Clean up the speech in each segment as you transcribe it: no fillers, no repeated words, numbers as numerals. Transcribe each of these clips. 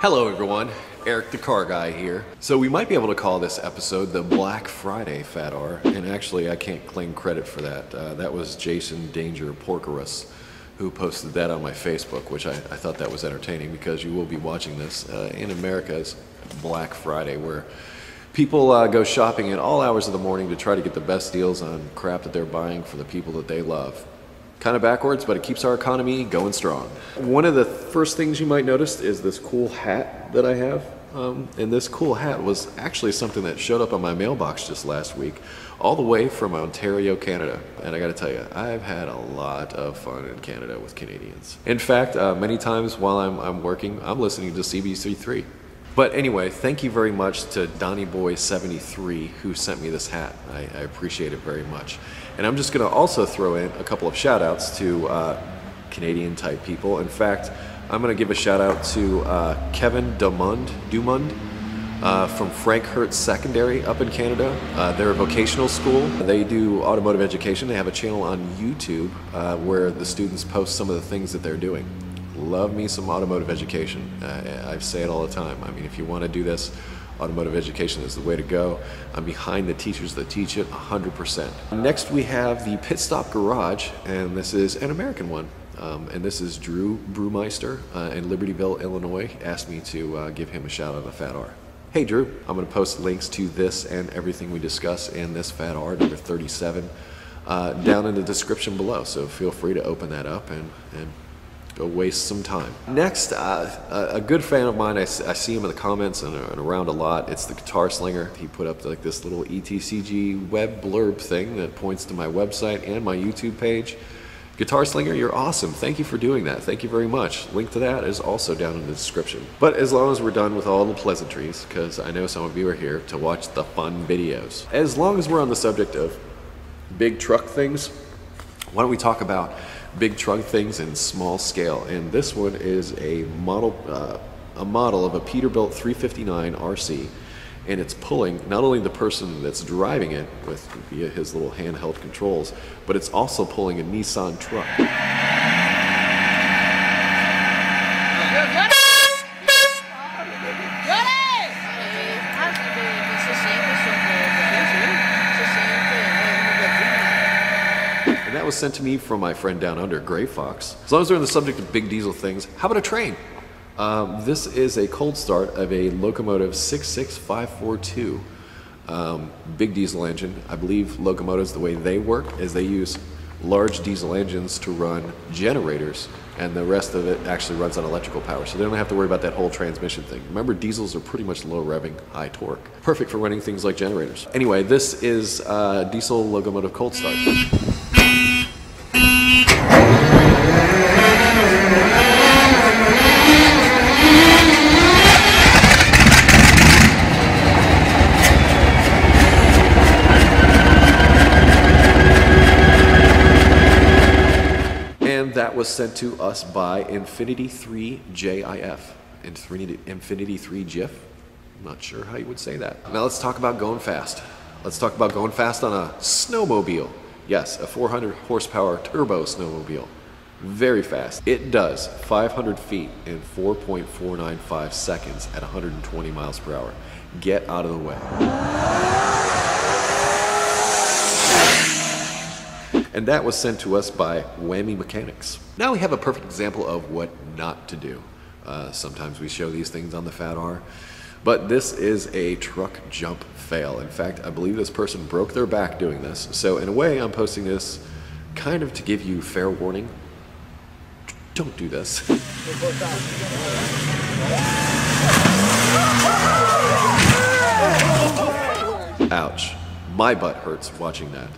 Hello everyone, Eric the Car Guy here. So we might be able to call this episode the Black Friday FATR, and actually I can't claim credit for that. That was Jason Danger Porkerus who posted that on my Facebook, which I thought that was entertaining because you will be watching this in America's Black Friday, where people go shopping at all hours of the morning to try to get the best deals on crap that they're buying for the people that they love. Kind of backwards, but it keeps our economy going strong. One of the first things you might notice is this cool hat that I have. And this cool hat was actually something that showed up on my mailbox just last week, all the way from Ontario, Canada. And I gotta tell you, I've had a lot of fun in Canada with Canadians. In fact, many times while I'm working, I'm listening to CBC3. But anyway, thank you very much to DonnieBoy73 who sent me this hat. I appreciate it very much. And I'm just gonna also throw in a couple of shout outs to Canadian type people. In fact, I'm gonna give a shout out to Kevin Dumund from Frank Hertz Secondary up in Canada. They're a vocational school. They do automotive education. They have a channel on YouTube where the students post some of the things that they're doing. Love me some automotive education. I say it all the time. I mean, if you want to do this, automotive education is the way to go. I'm behind the teachers that teach it 100%. Next we have the Pit Stop Garage, and this is an American one. And this is Drew Brewmeister in Libertyville, Illinois. Asked me to give him a shout out on the FATR. Hey Drew, I'm going to post links to this and everything we discuss in this FATR number 37 down in the description below. So feel free to open that up and go waste some time. Next, a good fan of mine, I see him in the comments and around a lot. It's the Guitar Slinger. He put up like this little ETCG web blurb thing that points to my website and my YouTube page. Guitar Slinger, you're awesome. Thank you for doing that. Thank you very much. Link to that is also down in the description. But as long as we're done with all the pleasantries, because I know some of you are here to watch the fun videos. As long as we're on the subject of big truck things, why don't we talk about big truck things in small scale? And this one is a model of a Peterbilt 359 RC, and it's pulling not only the person that's driving it via his little handheld controls, but it's also pulling a Nissan truck. That was sent to me from my friend down under, Gray Fox. As long as we're on the subject of big diesel things, how about a train? This is a cold start of a Locomotive 66542 big diesel engine. I believe locomotives, the way they work is they use large diesel engines to run generators, and the rest of it actually runs on electrical power, so they don't have to worry about that whole transmission thing. Remember, diesels are pretty much low revving, high torque. Perfect for running things like generators. Anyway, this is diesel locomotive cold start. That was sent to us by Infinity3JIF. Infinity3GIF? I'm not sure how you would say that. Now let's talk about going fast. Let's talk about going fast on a snowmobile. Yes, a 400 horsepower turbo snowmobile. Very fast. It does 500 feet in 4.495 seconds at 120 miles per hour. Get out of the way. And that was sent to us by Whammy Mechanics. Now we have a perfect example of what not to do. Sometimes we show these things on the FATR, but this is a truck jump fail. In fact, I believe this person broke their back doing this. So in a way, I'm posting this kind of to give you fair warning. Don't do this. Ouch. My butt hurts watching that.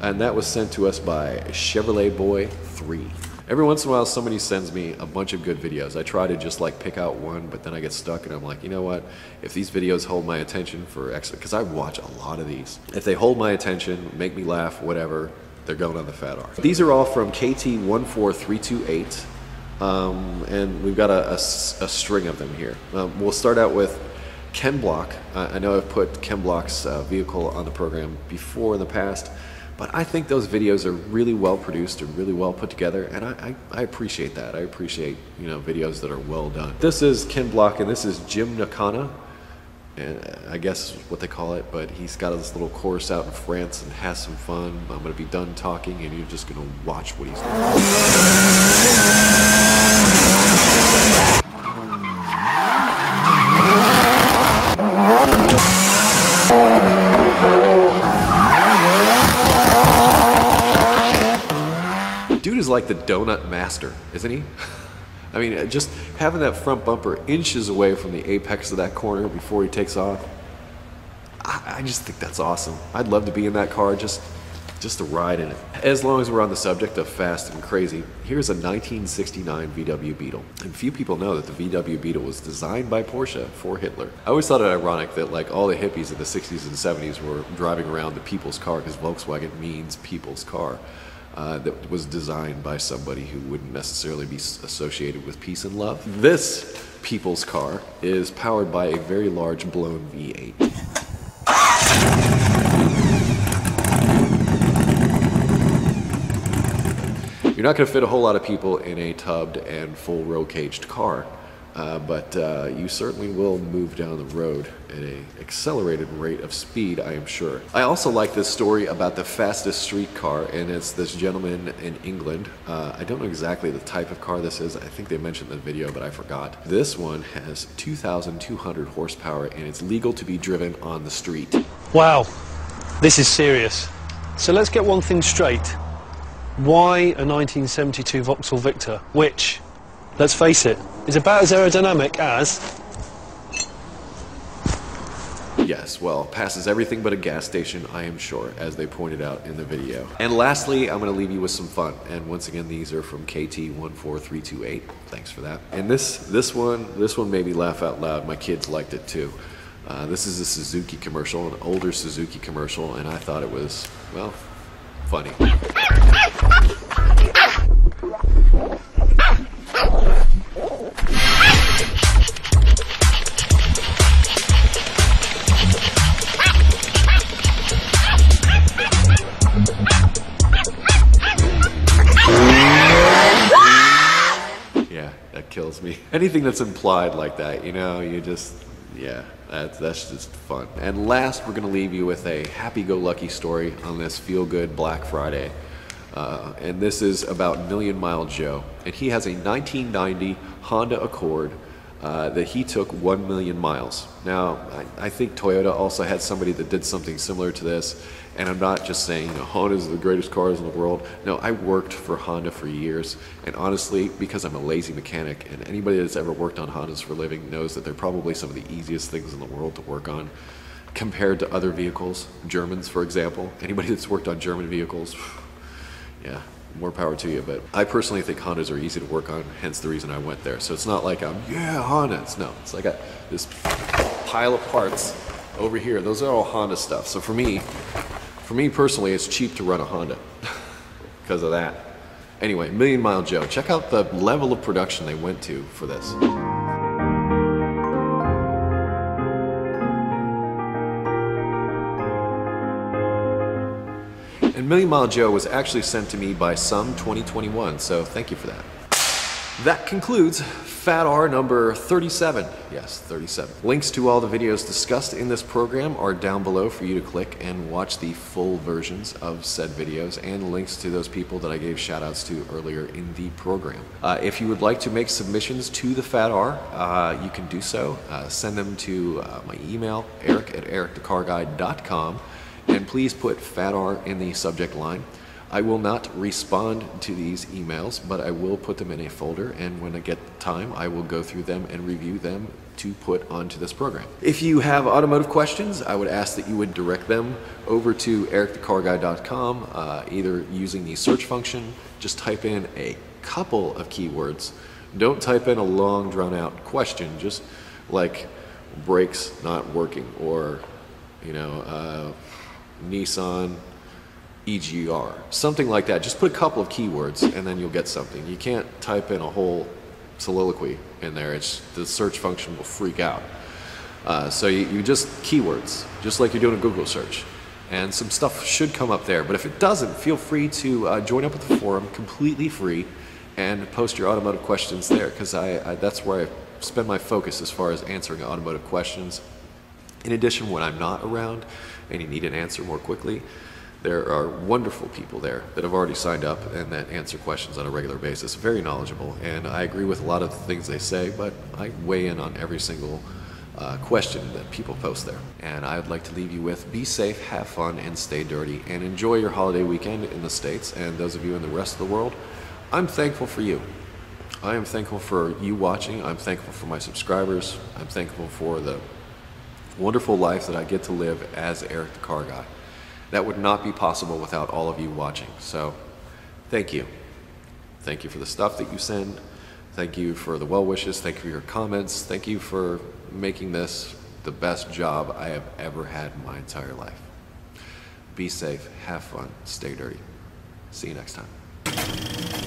And that was sent to us by Chevrolet Boy 3. Every once in a while somebody sends me a bunch of good videos. I try to just like pick out one, but then I get stuck and I'm like, you know what? If these videos hold my attention for because I watch a lot of these. If they hold my attention, make me laugh, whatever, they're going on the FATR. These are all from KT14328. And we've got a string of them here. We'll start out with Ken Block. I know I've put Ken Block's vehicle on the program before in the past, But I think those videos are really well produced and really well put together, and I appreciate that. I appreciate, you know, videos that are well done. This is Ken Block, and this is Jim Nakana, and I guess is what they call it, but he's got this little course out in France and has some fun. I'm going to be done talking, and you're just going to watch what he's doing. Dude is like the donut master, isn't he? I mean, just having that front bumper inches away from the apex of that corner before he takes off, I just think that's awesome. I'd love to be in that car, just to ride in it. As long as we're on the subject of fast and crazy, here's a 1969 VW Beetle. And few people know that the VW Beetle was designed by Porsche for Hitler. I always thought it ironic that like all the hippies of the 60s and 70s were driving around the people's car, because Volkswagen means people's car. That was designed by somebody who wouldn't necessarily be associated with peace and love. This people's car is powered by a very large blown V8. You're not going to fit a whole lot of people in a tubbed and full roll caged car, but you certainly will move down the road at an accelerated rate of speed, I am sure. I also like this story about the fastest street car, and it's this gentleman in England. I don't know exactly the type of car this is. I think they mentioned in the video, but I forgot. This one has 2,200 horsepower, and it's legal to be driven on the street. Wow, this is serious. So let's get one thing straight. Why a 1972 Vauxhall Victor, which, let's face it, is about as aerodynamic as... Yes, well, passes everything but a gas station, I am sure, as they pointed out in the video. And lastly, I'm going to leave you with some fun. And once again, these are from KT14328. Thanks for that. And this one made me laugh out loud. My kids liked it too. This is a Suzuki commercial, an older Suzuki commercial, and I thought it was, well, funny. Kills me. Anything that's implied like that, you know, you just, yeah, that's just fun. And last, we're going to leave you with a happy-go-lucky story on this feel-good Black Friday. And this is about Million Mile Joe. And he has a 1990 Honda Accord that he took 1 million miles. Now, I think Toyota also had somebody that did something similar to this. And I'm not just saying, you know, Honda's the greatest cars in the world. No, I worked for Honda for years. And honestly, because I'm a lazy mechanic, and anybody that's ever worked on Hondas for a living knows that they're probably some of the easiest things in the world to work on compared to other vehicles. Germans, for example. Anybody that's worked on German vehicles, yeah, more power to you. But I personally think Hondas are easy to work on, hence the reason I went there. So it's not like yeah, Hondas. No, it's like this pile of parts over here. Those are all Honda stuff. So for me personally, it's cheap to run a Honda because of that. Anyway, Million Mile Joe. Check out the level of production they went to for this. And Million Mile Joe was actually sent to me by Some 2021, so thank you for that. That concludes FATR number 37. Yes, 37. Links to all the videos discussed in this program are down below for you to click and watch the full versions of said videos, and links to those people that I gave shout outs to earlier in the program. If you would like to make submissions to the FATR, you can do so. Send them to my email, eric@ericthecarguy.com, and please put FATR in the subject line. I will not respond to these emails, but I will put them in a folder, and when I get time, I will go through them and review them to put onto this program. If you have automotive questions, I would ask that you would direct them over to EricTheCarGuy.com, either using the search function. Just type in a couple of keywords. Don't type in a long, drawn-out question, just like brakes not working, or, you know, Nissan EGR, something like that. Just put a couple of keywords and then you'll get something. You can't type in a whole soliloquy in there. The search function will freak out. So you just keywords, just like you're doing a Google search. and some stuff should come up there. But if it doesn't, feel free to join up with the forum, completely free, and post your automotive questions there, because that's where I spend my focus as far as answering automotive questions. In addition, when I'm not around and you need an answer more quickly, there are wonderful people there that have already signed up and that answer questions on a regular basis, very knowledgeable, and I agree with a lot of the things they say, but I weigh in on every single question that people post there. And I would like to leave you with, be safe, have fun, and stay dirty, and enjoy your holiday weekend in the States. And those of you in the rest of the world, I'm thankful for you. I am thankful for you watching. I'm thankful for my subscribers. I'm thankful for the wonderful life that I get to live as Eric the Car Guy. That would not be possible without all of you watching. So thank you. Thank you for the stuff that you send. Thank you for the well wishes. Thank you for your comments. Thank you for making this the best job I have ever had in my entire life. Be safe, have fun, stay dirty. See you next time.